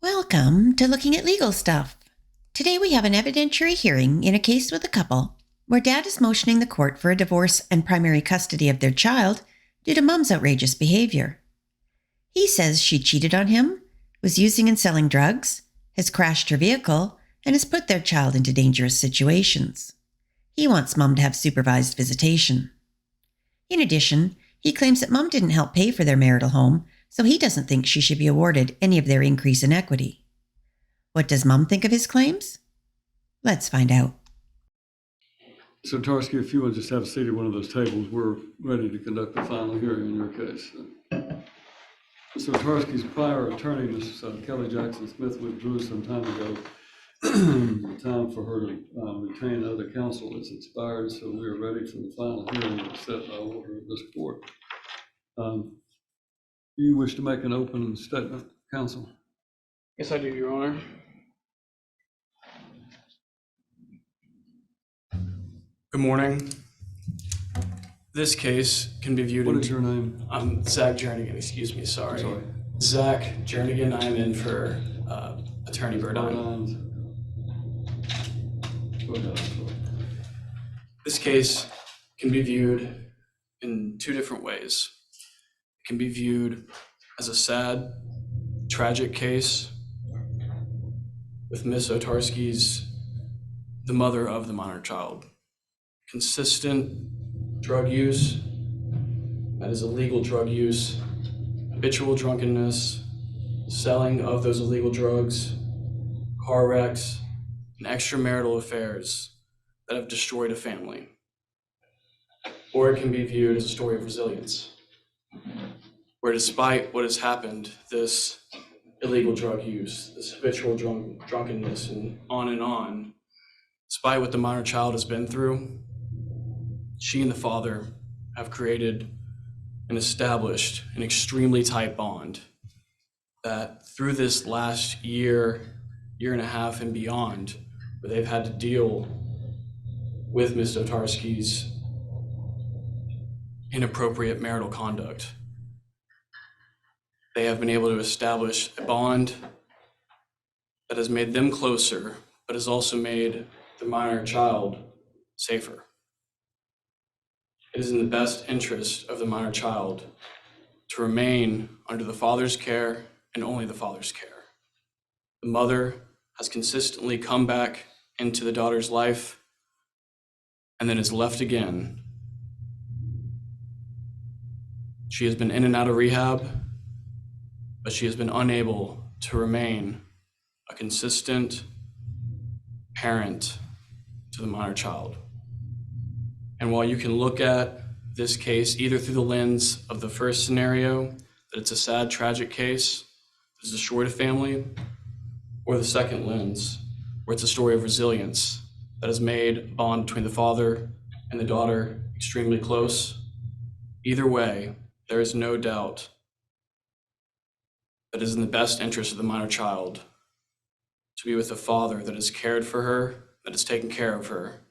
Welcome to Looking at Legal Stuff. Today we have an evidentiary hearing in a case with a couple where dad is motioning the court for a divorce and primary custody of their child due to mom's outrageous behavior. He says she cheated on him, was using and selling drugs, has crashed her vehicle, and has put their child into dangerous situations. He wants mom to have supervised visitation. In addition, he claims that mom didn't help pay for their marital home, so he doesn't think she should be awarded any of their increase in equity. What does mom think of his claims? Let's find out. So Tarsky, if you would just have a seat at one of those tables, we're ready to conduct the final hearing in your case. So Tarsky's prior attorney, Ms. Kelly Jackson Smith, withdrew some time ago. The time for her to retain other counsel has expired, so we are ready for the final hearing set by order of this court. Do you wish to make an open statement, counsel? Yes, I do, Your Honor. Good morning. This case can be viewed. What is your name? I'm Zach Jernigan, excuse me, sorry. Zach Jernigan, I'm in for Attorney Burdine. This case can be viewed in two different ways. It can be viewed as a sad, tragic case with Ms. Otarski's the mother of the minor child. Consistent drug use, that is illegal drug use, habitual drunkenness, selling of those illegal drugs, car wrecks, and extramarital affairs that have destroyed a family. Or it can be viewed as a story of resilience, where despite what has happened, this illegal drug use, this habitual drunkenness, and on, despite what the minor child has been through, she and the father have created and established an extremely tight bond that through this last year and a half and beyond, where they've had to deal with Ms. Otarski's inappropriate marital conduct, they have been able to establish a bond that has made them closer, but has also made the minor child safer. It is in the best interest of the minor child to remain under the father's care and only the father's care. The mother has consistently come back into the daughter's life and then is left again. She has been in and out of rehab, but she has been unable to remain a consistent parent to the minor child. And while you can look at this case either through the lens of the first scenario, that it's a sad, tragic case that has destroyed a family, or the second lens, where it's a story of resilience that has made a bond between the father and the daughter extremely close, either way, there is no doubt that it is in the best interest of the minor child to be with a father that has cared for her, that has taken care of her,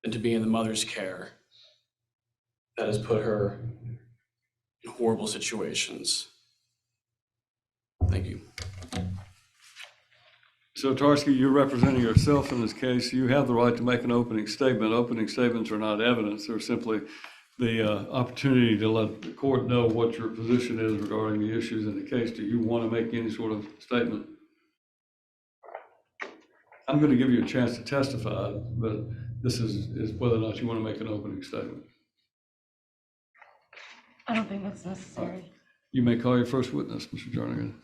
than to be in the mother's care that has put her in horrible situations. Thank you. So Tarsky, you're representing yourself in this case. You have the right to make an opening statement. Opening statements are not evidence. They're simply the opportunity to let the court know what your position is regarding the issues in the case. Do you want to make any sort of statement? I'm going to give you a chance to testify, but this is whether or not you want to make an opening statement. I don't think that's necessary. You may call your first witness, Mr. Jernigan.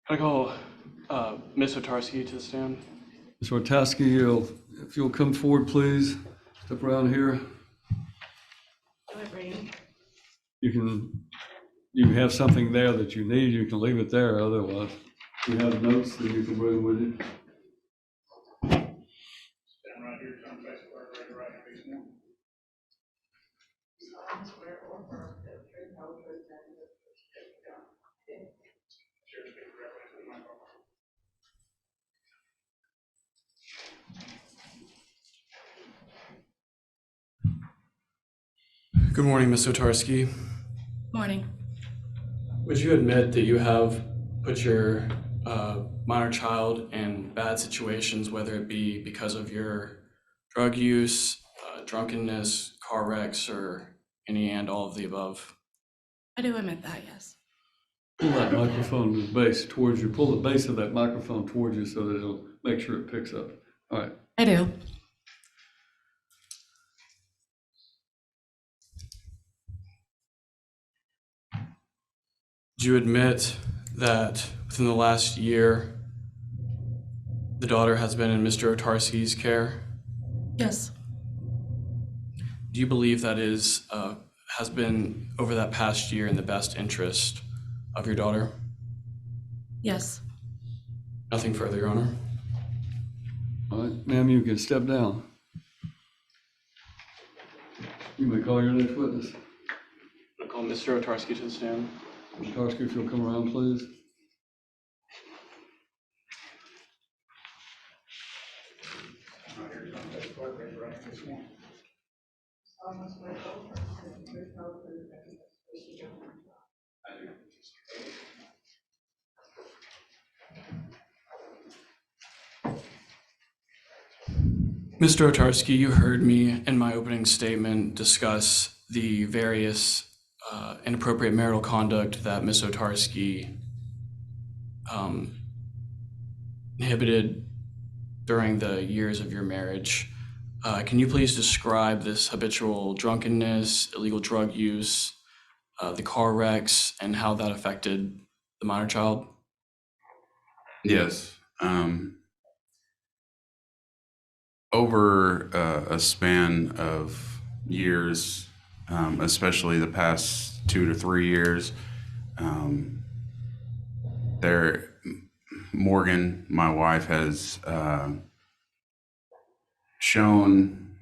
I call Ms. Otarski to the stand. Ms. Otarski, if you'll come forward, please. Step around here. You have something there that you need. You can leave it there. Otherwise, you have notes that you can bring with you. Good morning, Ms. Otarski. Morning. Would you admit that you have put your minor child in bad situations, whether it be because of your drug use, drunkenness, car wrecks, or any and all of the above? I do admit that, yes. Pull that microphone to the base towards you. Pull the base of that microphone towards you so that it'll make sure it picks up. All right. I do. Do you admit that within the last year, the daughter has been in Mr. Otarski's care? Yes. Do you believe that has been over that past year in the best interest of your daughter? Yes. Nothing further, Your Honor. All right, ma'am, you can step down. You may call your next witness. I call Mr. Otarski to the stand. Mr. Tarski, if you'll come around, please. Mr. Otarski, you heard me in my opening statement discuss the various inappropriate marital conduct that Ms. Otarski inhibited during the years of your marriage. Can you please describe this habitual drunkenness, illegal drug use, the car wrecks, and how that affected the minor child? Yes. Over a span of years, especially the past 2 to 3 years, Morgan, my wife, has shown,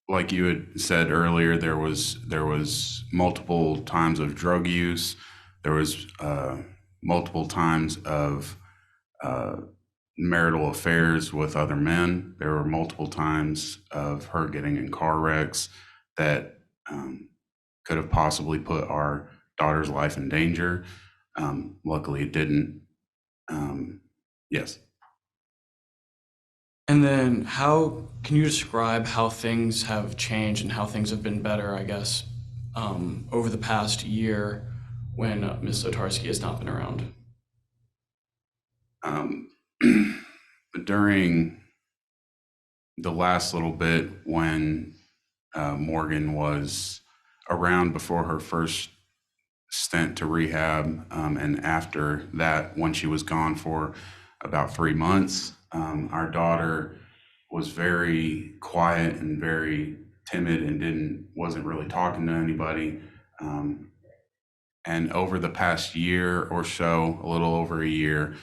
like you had said earlier, there was multiple times of drug use. There was multiple times of marital affairs with other men. There were multiple times of her getting in car wrecks that could have possibly put our daughter's life in danger. Luckily, it didn't. Yes. And then how can you describe how things have changed and how things have been better, I guess, over the past year when Ms. Otarski has not been around? During the last little bit when Morgan was around before her first stint to rehab, and after that, when she was gone for about 3 months, our daughter was very quiet and very timid and wasn't really talking to anybody. And over the past year or so, a little over a year,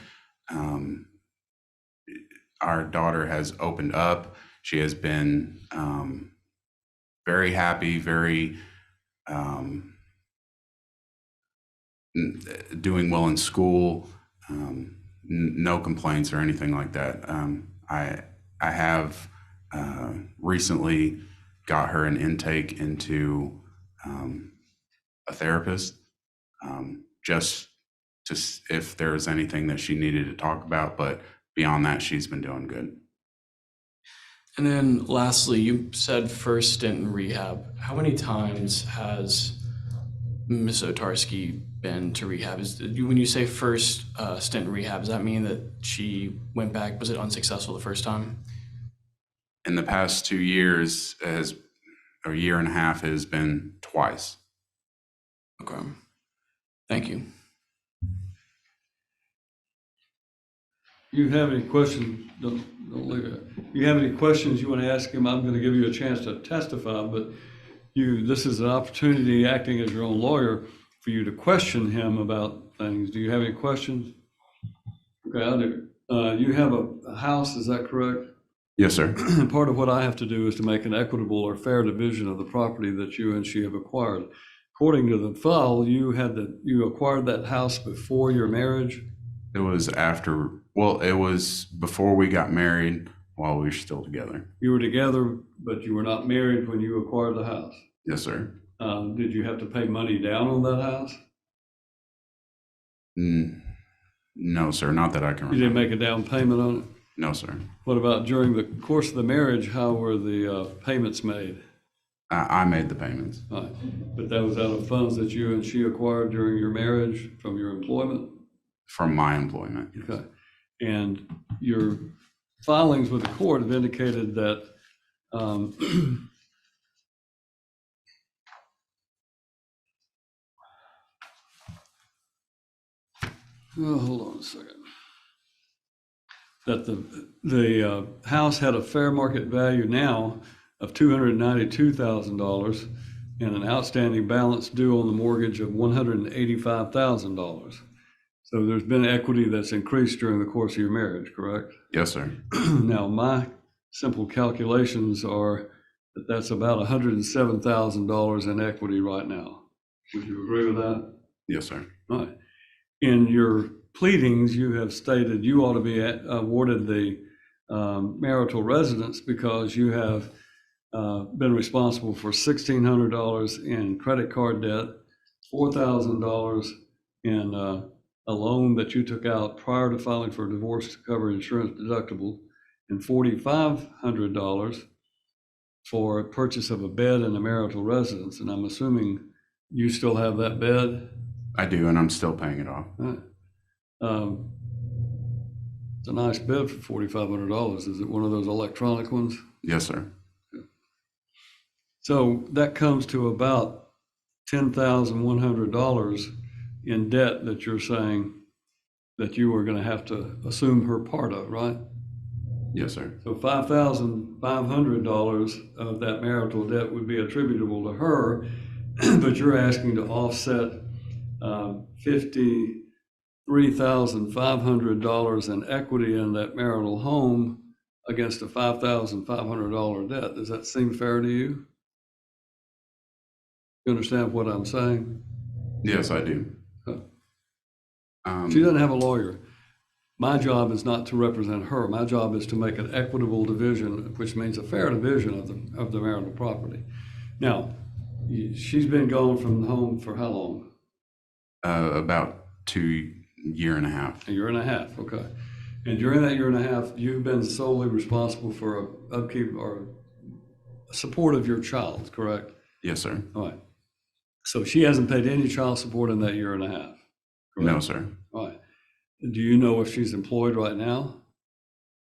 our daughter has opened up. She has been very happy, very doing well in school, no complaints or anything like that. I have recently got her an intake into a therapist, just to if there was anything that she needed to talk about, but beyond that, she's been doing good. And then lastly, you said first stint in rehab. How many times has Ms. Otarski been to rehab? When you say first stint in rehab, does that mean that she went back? Was it unsuccessful the first time? In the past 2 years, a year and a half, has been twice. Okay. Thank you. You have any questions? Don't leave it. You have any questions you want to ask him? I'm going to give you a chance to testify, but this is an opportunity, acting as your own lawyer, for you to question him about things. Do you have any questions? Okay, I do. You have a house, is that correct? Yes, sir. Part of what I have to do is to make an equitable or fair division of the property that you and she have acquired. According to the file, you acquired that house before your marriage? It was it was before we got married, while we were still together. You were together, but you were not married when you acquired the house? Yes, sir. Did you have to pay money down on that house? No, sir, not that I can You didn't remember. make a down payment on it? No, sir. What about during the course of the marriage, how were the payments made? I made the payments. All right. But that was out of funds that you and she acquired during your marriage from your employment? From my employment. Yes. Okay. And your filings with the court have indicated that oh, hold on a second. That the house had a fair market value now of $292,000 and an outstanding balance due on the mortgage of $185,000. So there's been equity that's increased during the course of your marriage, correct? Yes, sir. Now, my simple calculations are that that's about $107,000 in equity right now. Would you agree with that? Yes, sir. All right. In your pleadings, you have stated you ought to be awarded the marital residence because you have been responsible for $1,600 in credit card debt, $4,000 in a loan that you took out prior to filing for divorce to cover insurance deductible, and $4,500 for purchase of a bed in a marital residence. And I'm assuming you still have that bed? I do, and I'm still paying it off. Right. It's a nice bed for $4,500. Is it one of those electronic ones? Yes, sir. So that comes to about $10,100 in debt that you're saying that you are going to have to assume her part of, right? Yes, sir. So $5,500 of that marital debt would be attributable to her, but you're asking to offset $53,500 in equity in that marital home against a $5,500 debt. Does that seem fair to you? You understand what I'm saying? Yes, I do. She doesn't have a lawyer. My job is not to represent her. My job is to make an equitable division, which means a fair division of the marital property. Now, she's been gone from home for how long? About 2 years and a half. A year and a half, okay. And during that year and a half, you've been solely responsible for upkeep or support of your child, correct? Yes, sir. All right. So she hasn't paid any child support in that year and a half? Correct? No, sir. All right. Do you know if she's employed right now?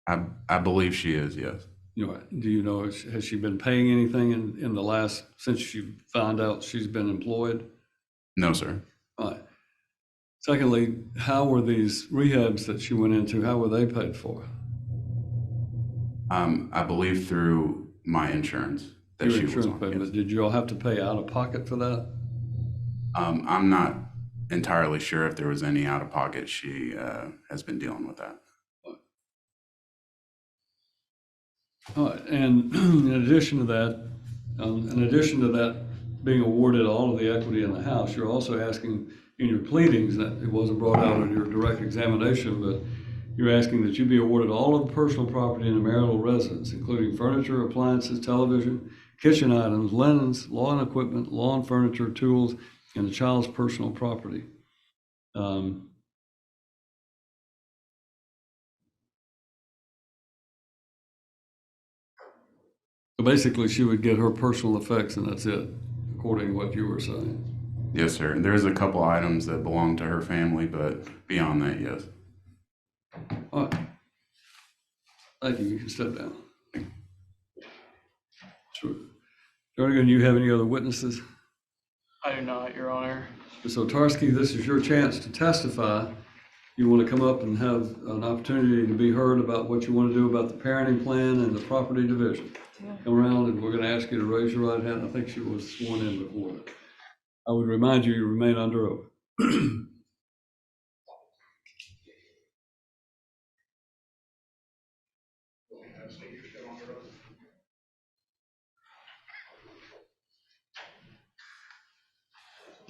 I believe she is, yes. You know, do you know, has she been paying anything in the last, since you found out she's been employed? No, sir. All right. Secondly, how were these rehabs that she went into, how were they paid for? I believe through my insurance that Your she was insurance on. payment. Yes. Did you all have to pay out of pocket for that? I'm not entirely sure if there was any out of pocket. She has been dealing with that. All right, and in addition to that, being awarded all of the equity in the house, you're also asking in your pleadings, that it wasn't brought out in your direct examination, but you're asking that you be awarded all of the personal property in a marital residence, including furniture, appliances, television, kitchen items, linens, lawn equipment, lawn furniture, tools, and the child's personal property. So basically, she would get her personal effects, and that's it, according to what you were saying. Yes, sir. And there's a couple items that belong to her family, but beyond that, yes. All right. Thank you. You can step down. Sure. Jernigan, you have any other witnesses? I do not, Your Honor. So Tarsky, this is your chance to testify. You want to come up and have an opportunity to be heard about what you want to do about the parenting plan and the property division. Yeah. Come around and we're going to ask you to raise your right hand. I think she was sworn in before that. I would remind you, you remain under oath.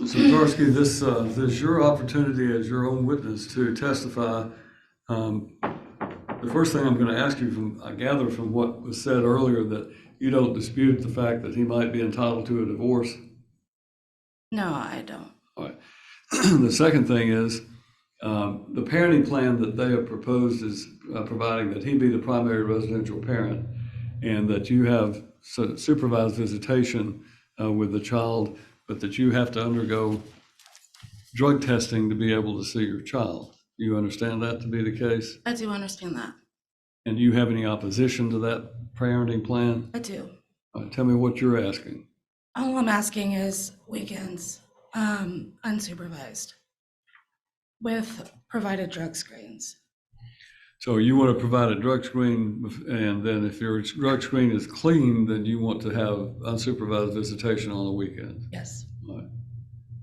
So Tarsky, this is your opportunity as your own witness to testify. The first thing I'm going to ask you, I gather from what was said earlier, that you don't dispute the fact that he might be entitled to a divorce. No, I don't. All right. The second thing is The parenting plan that they have proposed is providing that he be the primary residential parent and that you have supervised visitation with the child, but that you have to undergo drug testing to be able to see your child. You understand that to be the case? I do understand that. And do you have any opposition to that parenting plan? I do. Tell me what you're asking. All I'm asking is weekends, unsupervised, with provided drug screens. So you want to provide a drug screen, and then if your drug screen is clean, then you want to have unsupervised visitation on the weekend. Yes. All right.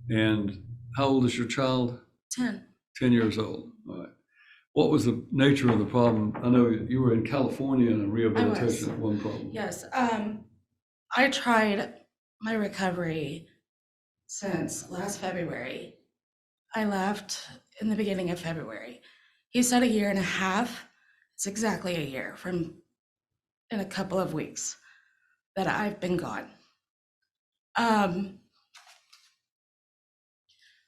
And how old is your child? 10. 10 years old. All right. What was the nature of the problem? I know you were in California in a rehabilitation at one problem. Yes. I tried my recovery since last February. I left in the beginning of February. He said 1.5 years. It's exactly a year from in a couple of weeks that I've been gone.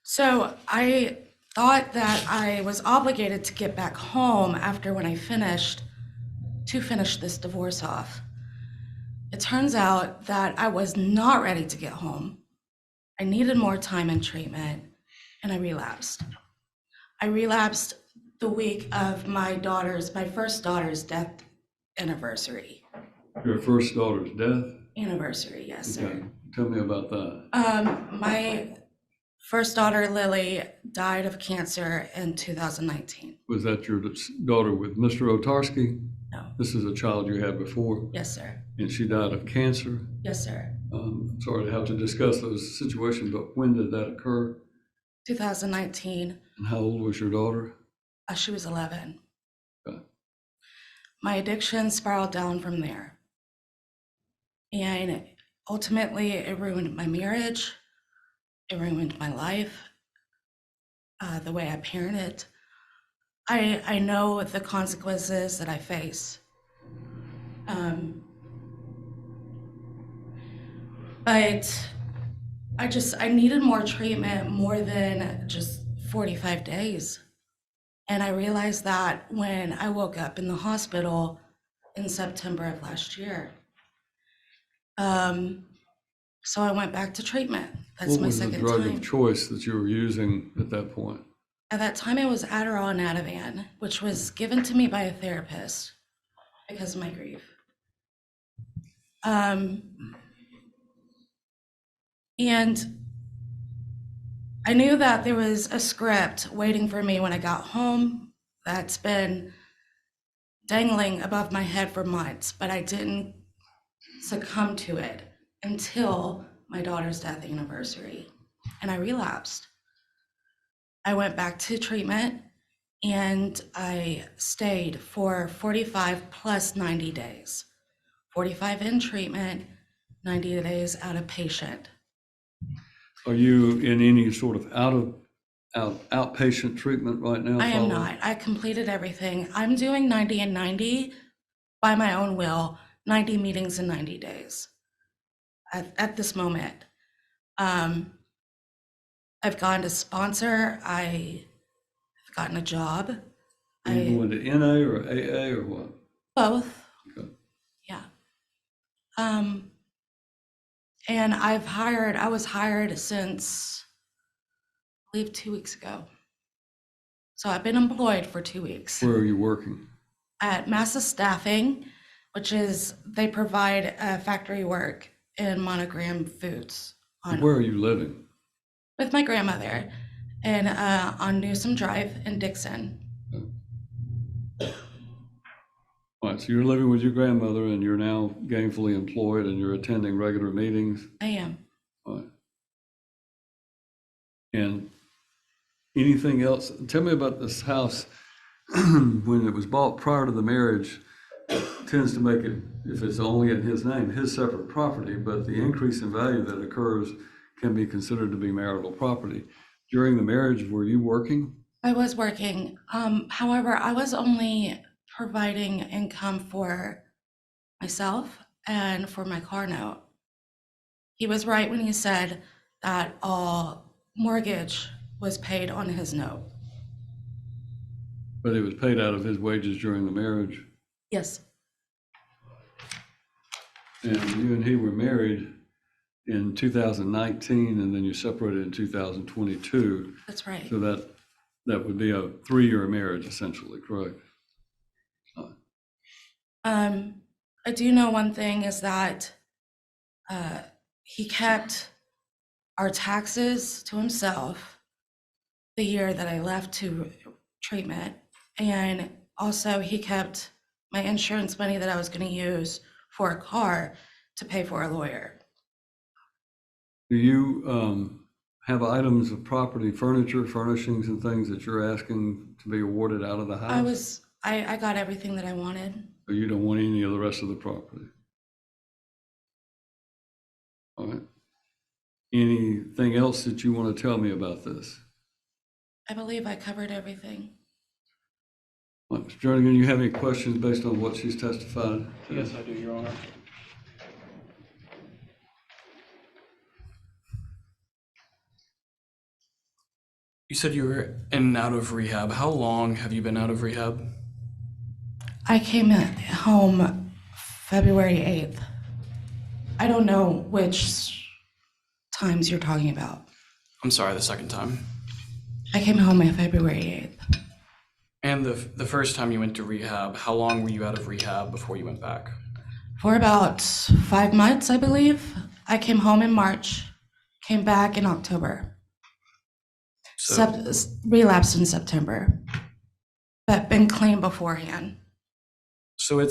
So I thought that I was obligated to get back home after when I finished to finish this divorce off. It turns out that I was not ready to get home. I needed more time in treatment, and I relapsed. I relapsed the week of my first daughter's death anniversary. Your first daughter's death? Anniversary, yes, Okay. sir. Tell me about that. My first daughter, Lily, died of cancer in 2019. Was that your daughter with Mr. Otarski? No. This is a child you had before? Yes, sir. And she died of cancer? Yes, sir. Sorry to have to discuss those situations, but when did that occur? 2019. And how old was your daughter? She was 11. Okay. My addiction spiraled down from there. And ultimately, it ruined my marriage. It ruined my life, the way I parented. I know the consequences that I face. But I needed more treatment, more than just 45 days. And I realized that when I woke up in the hospital in September of last year. So I went back to treatment. That's my second What was the drug time. of choice that you were using at that point? At that time, it was Adderall and Ativan, which was given to me by a therapist because of my grief. And I knew that there was a script waiting for me when I got home that's been dangling above my head for months, but I didn't succumb to it until my daughter's death anniversary, and I relapsed. I went back to treatment, and I stayed for 45 plus 90 days. 45 in treatment, 90 days outpatient. Are you in any sort of outpatient treatment right now? I am not. I completed everything. I'm doing 90 and 90 by my own will, 90 meetings in 90 days at this moment. I've gone to sponsor. I've gotten a job. Are you going to NA or AA or what? Both. Okay. Yeah. And I was hired since, I believe, 2 weeks ago. So I've been employed for 2 weeks. Where are you working? At Massa Staffing, which is, they provide factory work in Monogram Foods. Where are you living? With my grandmother, and on Newsom Drive in Dixon. All right, so you're living with your grandmother and you're now gainfully employed and you're attending regular meetings? I am. All right. And anything else? Tell me about this house. When it was bought prior to the marriage, tends to make it, if it's only in his name, his separate property, but the increase in value that occurs can be considered to be marital property. During the marriage, were you working? I was working. However, I was only providing income for myself and for my car note. He was right when he said that all mortgage was paid on his note. But it was paid out of his wages during the marriage. Yes, And you and he were married in 2019, and then you separated in 2022. that's right. So that would be a 3-year marriage, essentially, correct? I do know one thing is that he kept our taxes to himself the year that I left to treatment. And also he kept my insurance money that I was going to use for a car to pay for a lawyer. Do you have items of property, furniture, furnishings, and things that you're asking to be awarded out of the house? I got everything that I wanted. Or you don't want any of the rest of the property? All right. Anything else that you want to tell me about this? I believe I covered everything. All right, Mr. Jernigan, you have any questions based on what she's testified? Yes, I do, Your Honor. You said you were in and out of rehab. How long have you been out of rehab? I came home February 8th. I don't know which times you're talking about. I'm sorry, the second time. I came home on February 8th. And the first time you went to rehab, how long were you out of rehab before you went back? For about 5 months, I believe. I came home in March, came back in October. So, Relapsed in September, but been clean beforehand. so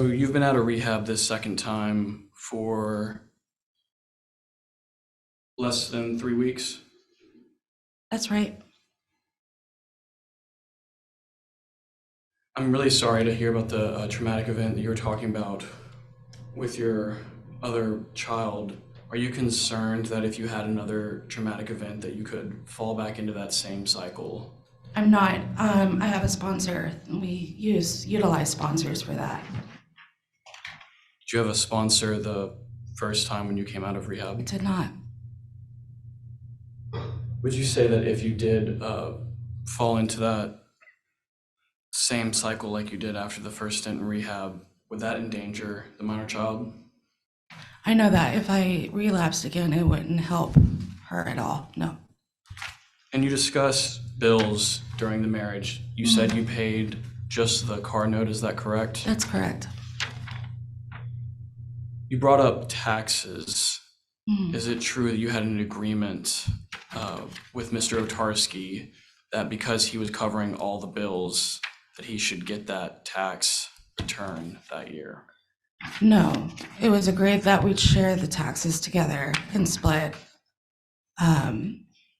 you've been out of rehab this second time for less than 3 weeks? That's right. I'm really sorry to hear about the traumatic event that you were talking about with your other child. Are you concerned that if you had another traumatic event that you could fall back into that same cycle? I'm not. I have a sponsor. We utilize sponsors for that. Did you have a sponsor the first time when you came out of I rehab? did not. Would you say that if you did fall into that same cycle like you did after the first stint in rehab, would that endanger the minor child? I know that if I relapsed again, it wouldn't help her at all. No. And you discussed bills during the marriage. You said you paid just the car note, is that correct? That's correct. You brought up taxes. Mhm. Is it true that you had an agreement with Mr. Otarski that because he was covering all the bills, that he should get that tax return that year? No, it was agreed that we'd share the taxes together and split.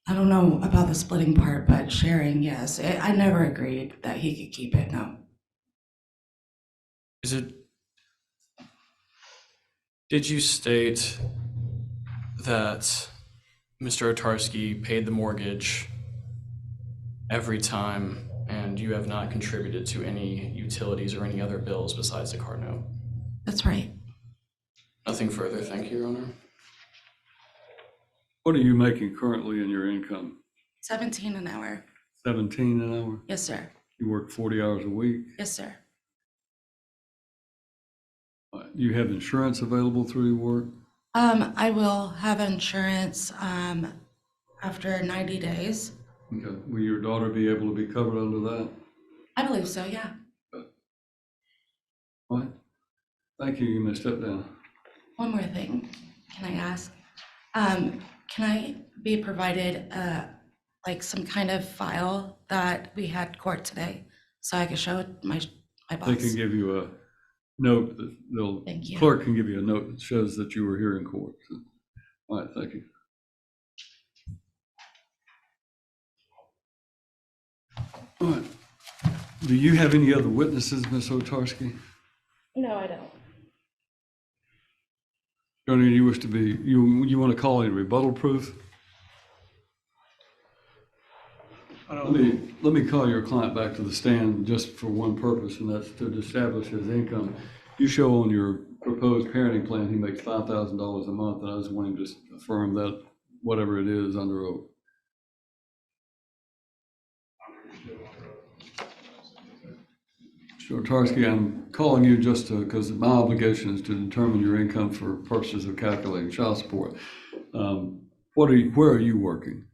I don't know about the splitting part, but sharing, yes. I never agreed that he could keep it, no. Did you state that Mr. Otarski paid the mortgage every time and you have not contributed to any utilities or any other bills besides the car note? That's right. Nothing further, thank you, Your Honor. What are you making currently in your income? 17 an hour. 17 an hour? Yes, sir. You work 40 hours a week? Yes, sir. You have insurance available through your work? I will have insurance after 90 days. Okay. Will your daughter be able to be covered under that? I believe so, yeah. All right. Thank you. You may step down. One more thing, can I ask? Can I be provided like some kind of file that we had court today so I can show it my boss? They can give you a note that Thank you. clerk can give you a note that shows that you were here in court. So, all right, thank you. All right. Do you have any other witnesses, Ms. Otarski? No, I don't. Johnny, you wish to be, you want to call any rebuttal proof? Let me call your client back to the stand just for one purpose, and that's to establish his income. You show on your proposed parenting plan he makes $5,000 a month, and I just want him to affirm that whatever it is under oath. Mr. Otarski, I'm calling you just because my obligation is to determine your income for purposes of calculating child support. Where are you working?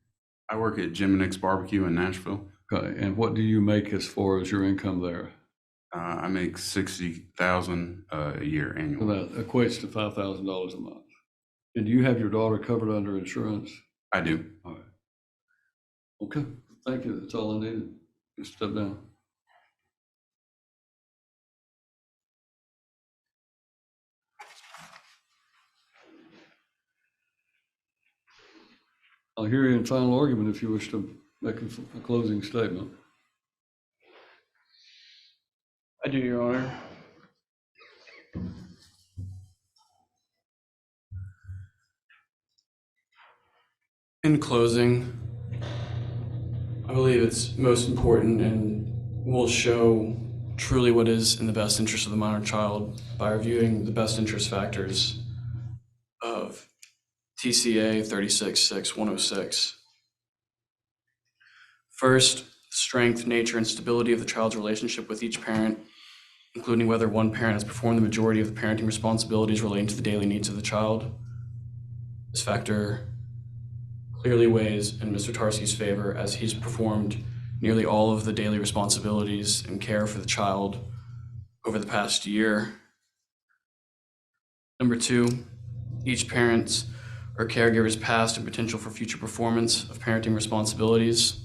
I work at Jim and Nick's Barbecue in Nashville. Okay, and what do you make as far as your income there? I make $60,000 a year So annually. that equates to $5,000 a month. And do you have your daughter covered under insurance? I do. All right. Okay, thank you. That's all I needed. You step down. I'll hear you in final argument if you wish to make a closing statement. I do, Your Honor. In closing, I believe it's most important and will show truly what is in the best interest of the minor child by reviewing the best interest factors of TCA 36-6106. First, strength, nature, and stability of the child's relationship with each parent, including whether one parent has performed the majority of the parenting responsibilities relating to the daily needs of the child. This factor clearly weighs in Mr. Tarski's favor, as he's performed nearly all of the daily responsibilities and care for the child over the past year. Number two, each parent's or caregiver's past and potential for future performance of parenting responsibilities.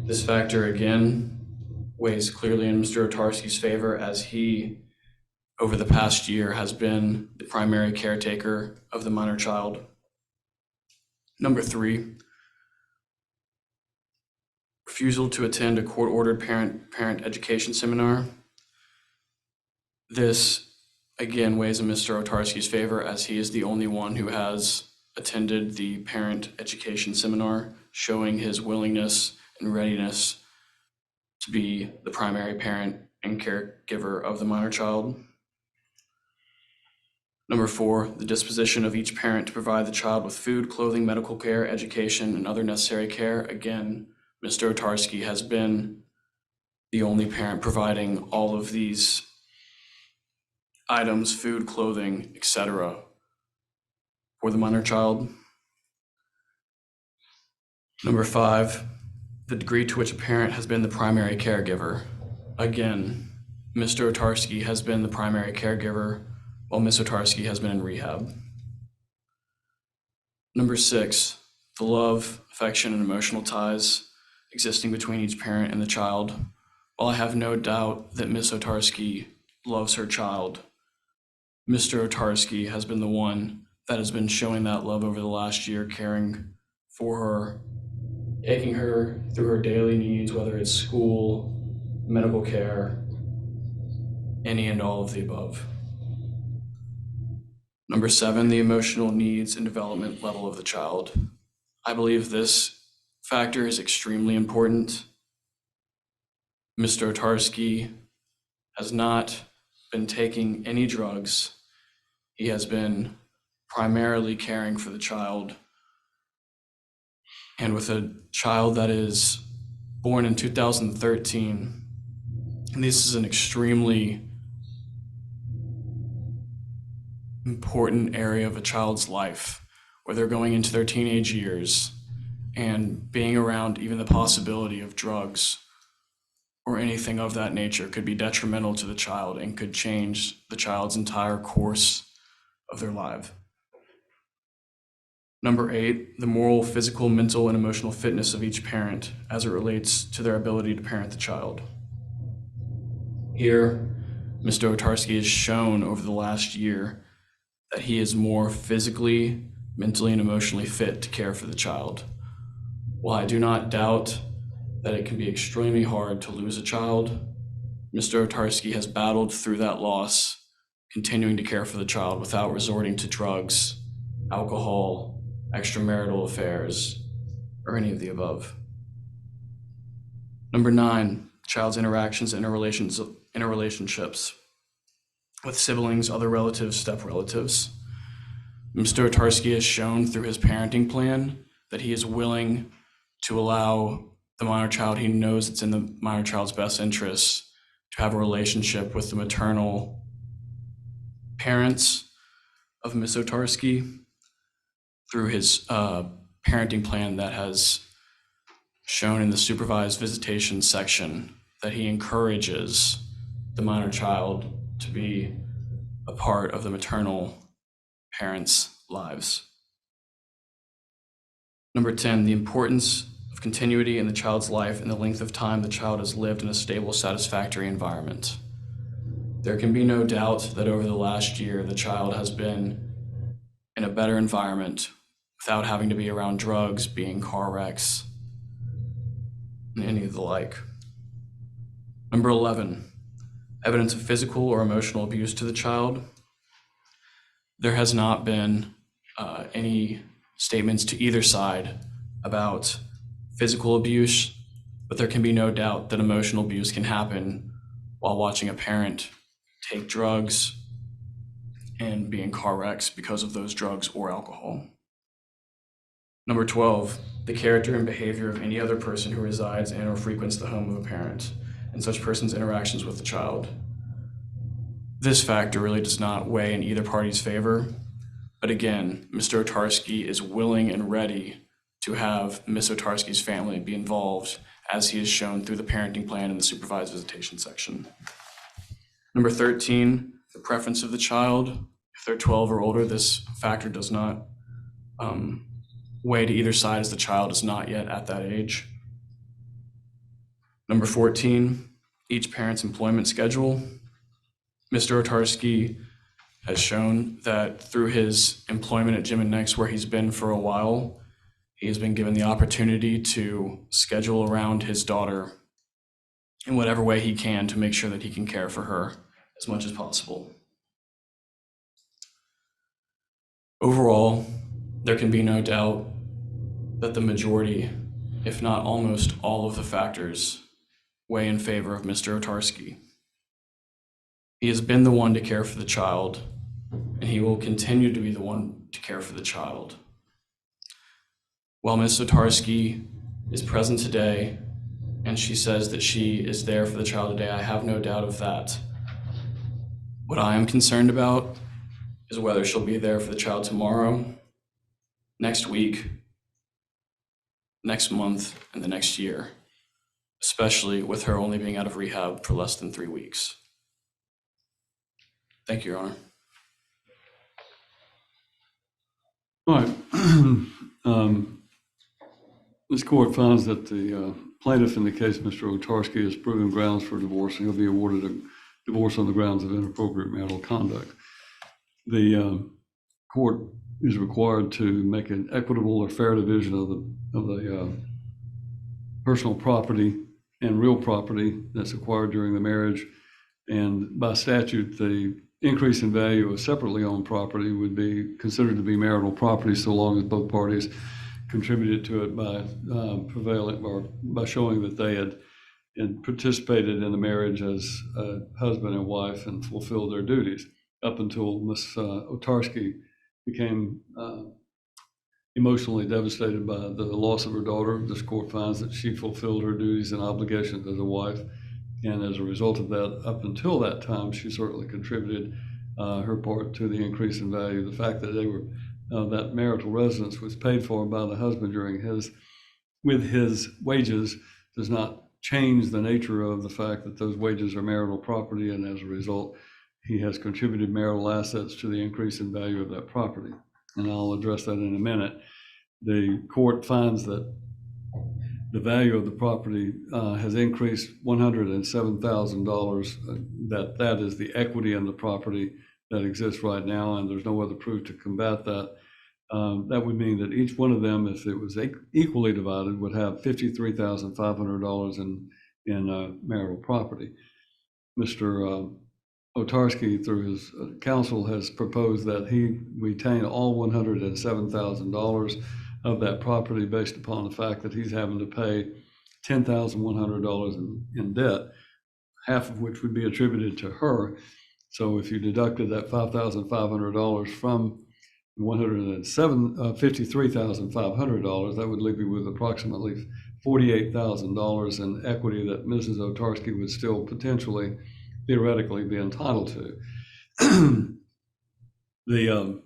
This factor again weighs clearly in Mr. Otarski's favor, as he, over the past year, has been the primary caretaker of the minor child. Number three, refusal to attend a court-ordered parent education seminar. This again weighs in Mr. Otarski's favor, as he is the only one who has attended the parent education seminar, showing his willingness and readiness to be the primary parent and caregiver of the minor child. Number four, the disposition of each parent to provide the child with food, clothing, medical care, education, and other necessary care. Again, Mr. Otarski has been the only parent providing all of these items, food, clothing, etc., for the minor child. Number five, the degree to which a parent has been the primary caregiver. Again, Mr. Otarski has been the primary caregiver while Ms. Otarski has been in rehab. Number six, the love, affection, and emotional ties existing between each parent and the child. While I have no doubt that Ms. Otarski loves her child, Mr. Otarski has been the one that has been showing that love over the last year, caring for her, taking her through her daily needs, whether it's school, medical care, any and all of the above. Number seven, the emotional needs and development level of the child. I believe this factor is extremely important. Mr. Otarski has not been taking any drugs. He has been primarily caring for the child. And with a child that is born in 2013, and this is an extremely important area of a child's life, where they're going into their teenage years, and being around even the possibility of drugs or anything of that nature could be detrimental to the child and could change the child's entire course of their life. Number eight, the moral, physical, mental, and emotional fitness of each parent as it relates to their ability to parent the child. Here, Mr. Otarski has shown over the last year that he is more physically, mentally, and emotionally fit to care for the child. While I do not doubt that it can be extremely hard to lose a child, Mr. Otarski has battled through that loss, continuing to care for the child without resorting to drugs, alcohol, extramarital affairs, or any of the above. Number nine, child's interactions and interrelationships with siblings, other relatives, step relatives. Mr. Otarski has shown through his parenting plan that he is willing to allow the minor child, he knows it's in the minor child's best interests to have a relationship with the maternal parents of Ms. Otarski through his parenting plan that has shown in the supervised visitation section that he encourages the minor child to be a part of the maternal parents' lives. Number 10, the importance of continuity in the child's life and the length of time the child has lived in a stable, satisfactory environment. There can be no doubt that over the last year, the child has been in a better environment without having to be around drugs, being car wrecks, and any of the like. Number 11, evidence of physical or emotional abuse to the child. There has not been any statements to either side about physical abuse, but there can be no doubt that emotional abuse can happen while watching a parent take drugs and be in car wrecks because of those drugs or alcohol. Number 12, the character and behavior of any other person who resides in or frequents the home of a parent and such person's interactions with the child. This factor really does not weigh in either party's favor, but again, Mr. Otarski is willing and ready to have Ms. Otarski's family be involved as he is shown through the parenting plan in the supervised visitation section. Number 13, the preference of the child. If they're 12 or older, this factor does not weigh to either side as the child is not yet at that age. Number 14, each parent's employment schedule. Mr. Otarski has shown that through his employment at Jim and Next, where he's been for a while, he has been given the opportunity to schedule around his daughter in whatever way he can to make sure that he can care for her as much as possible. Overall, there can be no doubt that the majority, if not almost all of the factors, weigh in favor of Mr. Otarski. He has been the one to care for the child, and he will continue to be the one to care for the child. While Ms. Otarski is present today, and she says that she is there for the child today, I have no doubt of that. What I am concerned about is whether she'll be there for the child tomorrow, next week, next month, and the next year, especially with her only being out of rehab for less than 3 weeks. Thank you, Your Honor. All right. This court finds that the plaintiff in the case, Mr. Otarski, has proven grounds for divorce, and he'll be awarded a divorce on the grounds of inappropriate marital conduct. The court is required to make an equitable or fair division of the personal property and real property that's acquired during the marriage. And by statute, the increase in value of separately owned property would be considered to be marital property so long as both parties contributed to it by prevailing or by showing that they had participated in the marriage as a husband and wife and fulfilled their duties. Up until Ms. Otarski became emotionally devastated by the loss of her daughter, this court finds that she fulfilled her duties and obligations as a wife. And as a result of that, up until that time, she certainly contributed her part to the increase in value. The fact that they were that marital residence was paid for by the husband with his wages does not change the nature of the fact that those wages are marital property, and as a result, he has contributed marital assets to the increase in value of that property. And I'll address that in a minute. The court finds that the value of the property has increased $107,000. That is the equity in the property that exists right now, and there's no other proof to combat that. That would mean that each one of them, if it was equally divided, would have $53,500 in marital property. Mr. Otarski, through his counsel, has proposed that he retain all $107,000 of that property based upon the fact that he's having to pay $10,100 in debt, half of which would be attributed to her. So if you deducted that $5,500 from $53,500, that would leave you with approximately $48,000 in equity that Mrs. Otarski would still potentially, theoretically, be entitled to. The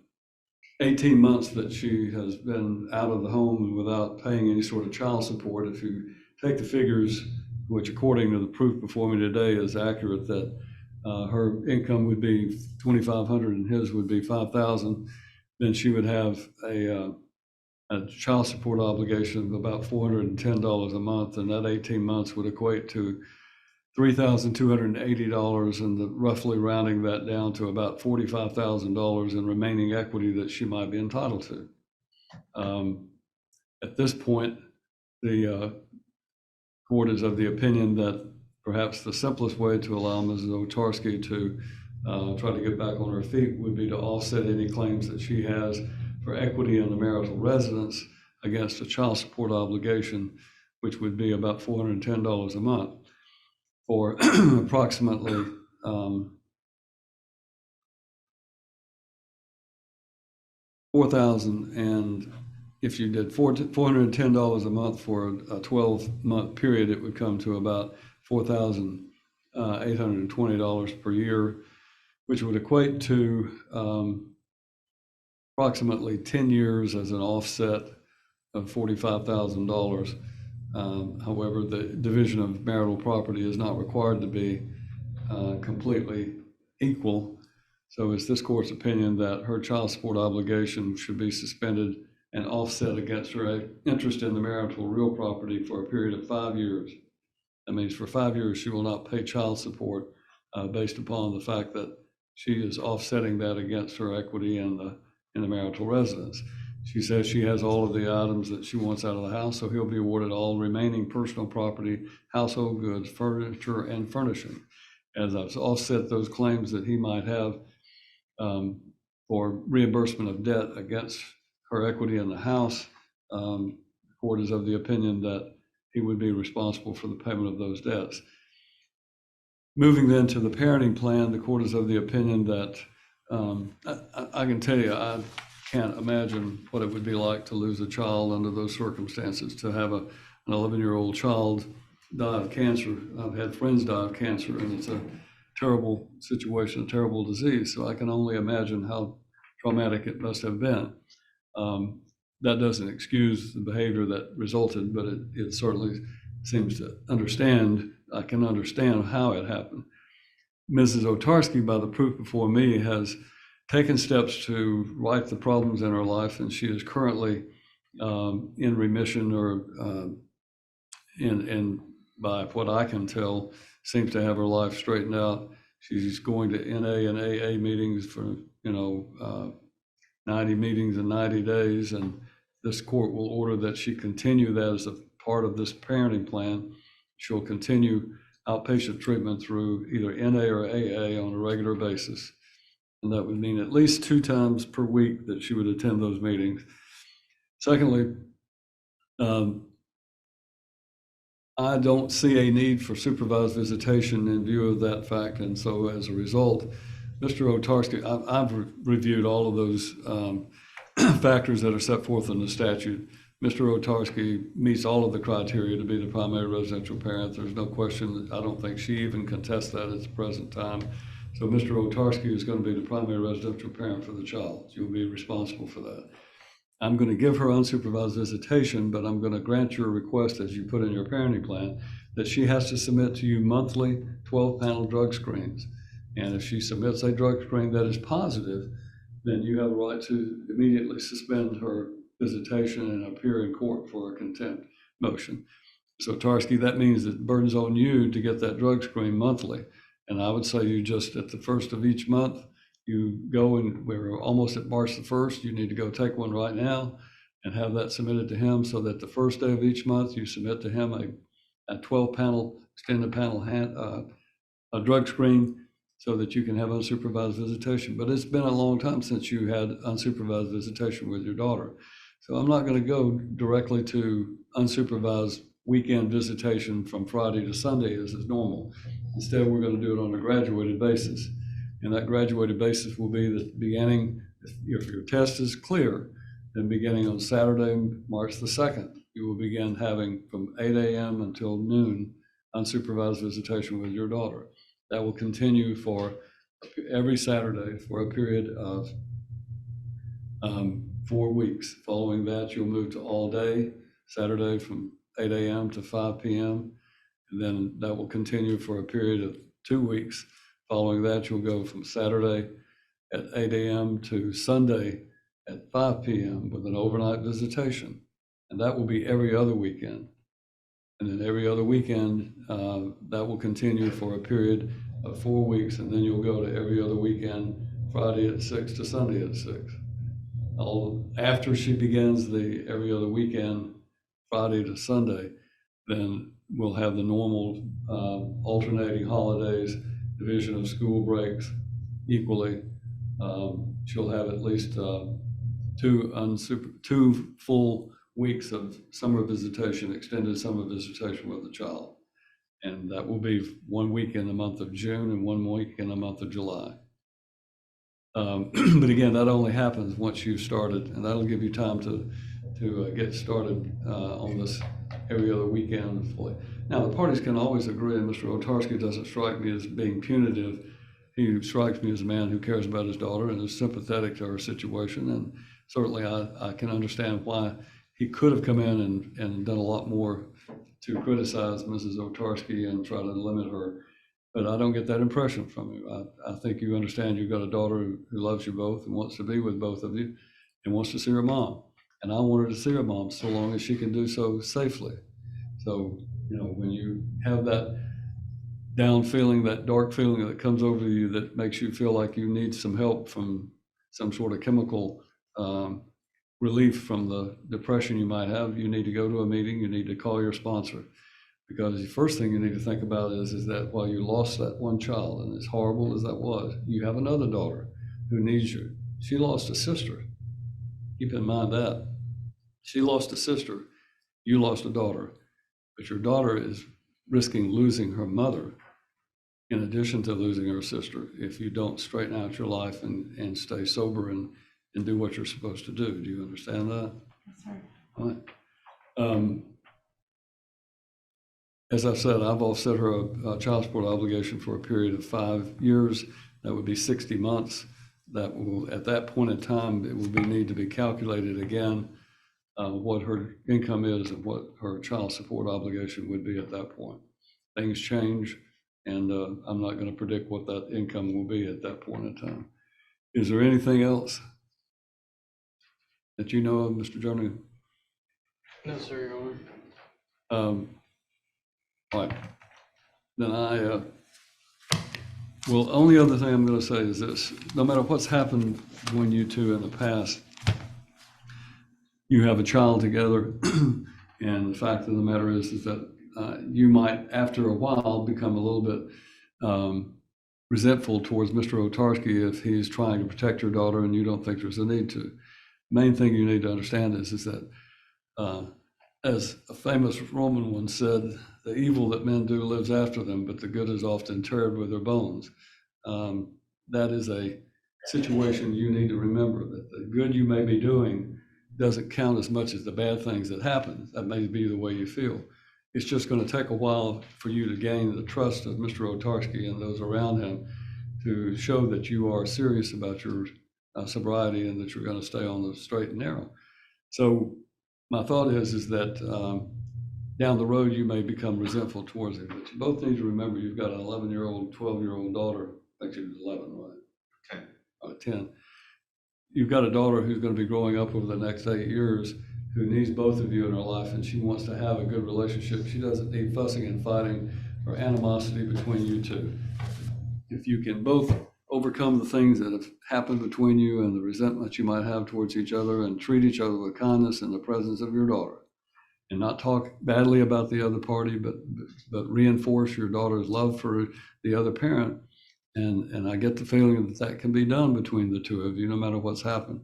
18 months that she has been out of the home and without paying any sort of child support, if you take the figures, which according to the proof before me today is accurate, that her income would be $2,500 and his would be $5,000, then she would have a child support obligation of about $410 a month, and that 18 months would equate to $3,280, and roughly rounding that down to about $45,000 in remaining equity that she might be entitled to. At this point, the court is of the opinion that perhaps the simplest way to allow Mrs. Otarski to try to get back on her feet would be to offset any claims that she has for equity in the marital residence against a child support obligation, which would be about $410 a month, for approximately $4,000. And if you did $410 a month for a 12-month period, it would come to about $4,820 per year, which would equate to approximately 10 years as an offset of $45,000. However, the division of marital property is not required to be completely equal. So it's this court's opinion that her child support obligation should be suspended and offset against her interest in the marital real property for a period of 5 years. That means for 5 years, she will not pay child support based upon the fact that she is offsetting that against her equity in the marital residence. She says she has all of the items that she wants out of the house, so he'll be awarded all remaining personal property, household goods, furniture, and furnishing. As I've offset those claims that he might have for reimbursement of debt against her equity in the house, the court is of the opinion that he would be responsible for the payment of those debts. Moving then to the parenting plan, the court is of the opinion that I can tell you, I can't imagine what it would be like to lose a child under those circumstances, to have an 11-year-old child die of cancer. I've had friends die of cancer, and it's a terrible situation, a terrible disease. So I can only imagine how traumatic it must have been. That doesn't excuse the behavior that resulted, but it certainly seems to understand. I can understand how it happened. Mrs. Otarski, by the proof before me, has taken steps to right the problems in her life, and she is currently in remission, or by what I can tell, seems to have her life straightened out. She's going to NA and AA meetings for 90 meetings in 90 days, and this court will order that she continue that as a part of this parenting plan. She'll continue outpatient treatment through either NA or AA on a regular basis. And that would mean at least 2 times per week that she would attend those meetings. Secondly, I don't see a need for supervised visitation in view of that fact. And so as a result, Mr. Otarski, I've reviewed all of those factors that are set forth in the statute. Mr. Otarski meets all of the criteria to be the primary residential parent. There's no question. I don't think she even contests that at the present time. So Mr. Otarski is going to be the primary residential parent for the child. You'll be responsible for that. I'm going to give her unsupervised visitation, but I'm going to grant your request, as you put in your parenting plan, that she has to submit to you monthly 12-panel drug screens. And if she submits a drug screen that is positive, then you have a right to immediately suspend her visitation and appear in court for a contempt motion. So Otarski, that means it burdens on you to get that drug screen monthly. And I would say you just at the first of each month, you go, and we're almost at March the 1st, you need to go take one right now and have that submitted to him, so that the first day of each month you submit to him a 12-panel, extended panel a drug screen, so that you can have unsupervised visitation. But it's been a long time since you had unsupervised visitation with your daughter. So I'm not going to go directly to unsupervised weekend visitation from Friday to Sunday as is normal. Instead, we're going to do it on a graduated basis. And that graduated basis will be the beginning, if your test is clear, then beginning on Saturday, March the 2nd, you will begin having from 8 a.m. until noon unsupervised visitation with your daughter. That will continue for every Saturday for a period of 4 weeks. Following that, you'll move to all day, Saturday from 8 a.m. to 5 p.m. And then that will continue for a period of 2 weeks. Following that, you'll go from Saturday at 8 a.m. to Sunday at 5 p.m. with an overnight visitation. And that will be every other weekend. And then every other weekend, that will continue for a period of 4 weeks. And then you'll go to every other weekend, Friday at 6 to Sunday at 6. After she begins the every other weekend, Friday to Sunday, then we'll have the normal alternating holidays, division of school breaks equally. She'll have at least two full weeks of summer visitation, extended summer visitation with the child. And that will be 1 week in the month of June and 1 week in the month of July. But again, that only happens once you've started, and that'll give you time to get started on this every other weekend fully. Now, the parties can always agree, and Mr. Otarski doesn't strike me as being punitive. He strikes me as a man who cares about his daughter and is sympathetic to her situation. And certainly I can understand why he could have come in and done a lot more to criticize Mrs. Otarski and try to limit her. But I don't get that impression from you. I think you understand you've got a daughter who loves you both and wants to be with both of you and wants to see her mom. And I want her to see her mom so long as she can do so safely. So, when you have that down feeling, that dark feeling that comes over you that makes you feel like you need some help from some sort of chemical relief from the depression you might have, you need to go to a meeting, you need to call your sponsor. Because the first thing you need to think about is that while you lost that one child, and as horrible as that was, you have another daughter who needs you. She lost a sister. Keep in mind that. She lost a sister, you lost a daughter, but your daughter is risking losing her mother in addition to losing her sister if you don't straighten out your life and stay sober and do what you're supposed to do. Do you understand that? Yes, sir. All right. As I said, I've offset her a child support obligation for a period of 5 years. That would be 60 months. That will, at that point in time, it will need to be calculated again, what her income is and what her child support obligation would be at that point. Things change, and I'm not going to predict what that income will be at that point in time. Is there anything else that you know of, Mr. Jernigan? No, sir, Your Honor. All right. Then only other thing I'm going to say is this. No matter what's happened between you two in the past, you have a child together, and the fact of the matter is that you might, after a while, become a little bit resentful towards Mr. Otarski if he's trying to protect your daughter and you don't think there's a need to. Main thing you need to understand is that, as a famous Roman one said, the evil that men do lives after them, but the good is often interred with their bones. That is a situation you need to remember, that the good you may be doing doesn't count as much as the bad things that happen. That may be the way you feel. It's just going to take a while for you to gain the trust of Mr. Otarski and those around him to show that you are serious about your sobriety and that you're going to stay on the straight and narrow. So my thought is that down the road, you may become resentful towards him, but you both need to remember you've got an 11-year-old, 12-year-old daughter. Actually, 11, right? 10. You've got a daughter who's going to be growing up over the next 8 years who needs both of you in her life, and she wants to have a good relationship. She doesn't need fussing and fighting or animosity between you two. If you can both overcome the things that have happened between you and the resentment you might have towards each other and treat each other with kindness in the presence of your daughter, and not talk badly about the other party, but reinforce your daughter's love for the other parent. And I get the feeling that can be done between the two of you, no matter what's happened.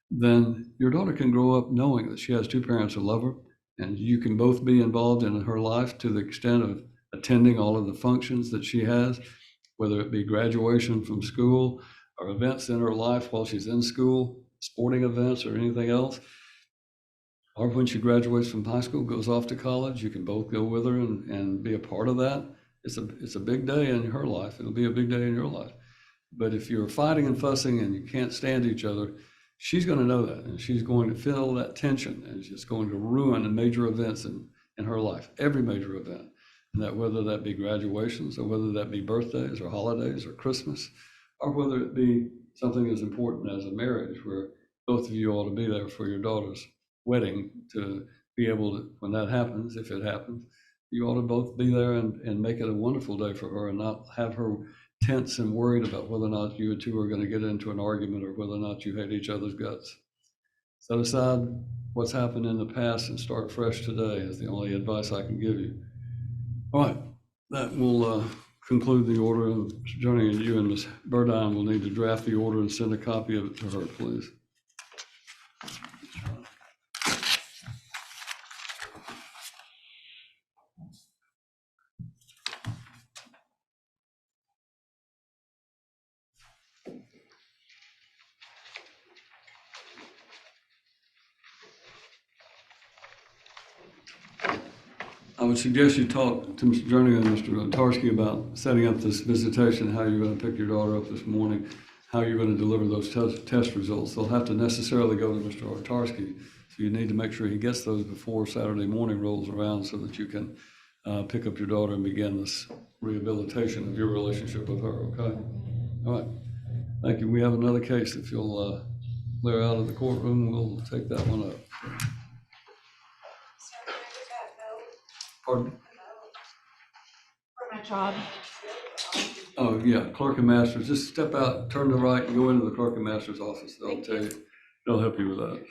Then your daughter can grow up knowing that she has two parents who love her, and you can both be involved in her life to the extent of attending all of the functions that she has, whether it be graduation from school or events in her life while she's in school, sporting events or anything else. or when she graduates from high school, goes off to college, you can both go with her and be a part of that. It's a big day in her life. It'll be a big day in your life. But if you're fighting and fussing and you can't stand each other, she's going to know that, and she's going to feel that tension, and it's just going to ruin major events in her life, every major event. And that whether that be graduations, or whether that be birthdays or holidays or Christmas, or whether it be something as important as a marriage, where both of you ought to be there for your daughter's wedding, to be able to, when that happens, if it happens, you ought to both be there and make it a wonderful day for her, and not have her tense and worried about whether or not you two are going to get into an argument, or whether or not you hate each other's guts. Set aside what's happened in the past and start fresh today is the only advice I can give you. All right, that will conclude the order. Mr. Jernigan, you and Ms. Burdine will need to draft the order and send a copy of it to her, please. I would suggest you talk to Mr. Jernigan and Mr. Tarsky about setting up this visitation, how you're going to pick your daughter up this morning, how you're going to deliver those test results. They'll have to necessarily go to Mr. Tarsky, so you need to make sure he gets those before Saturday morning rolls around, so that you can pick up your daughter and begin this rehabilitation of your relationship with her, okay? All right, thank you. We have another case. If you'll clear out of the courtroom, we'll take that one up. Pardon? For my job. Oh, yeah, clerk and masters. Just step out, turn to the right, and go into the clerk and master's office. They'll tell you, they'll help you with that.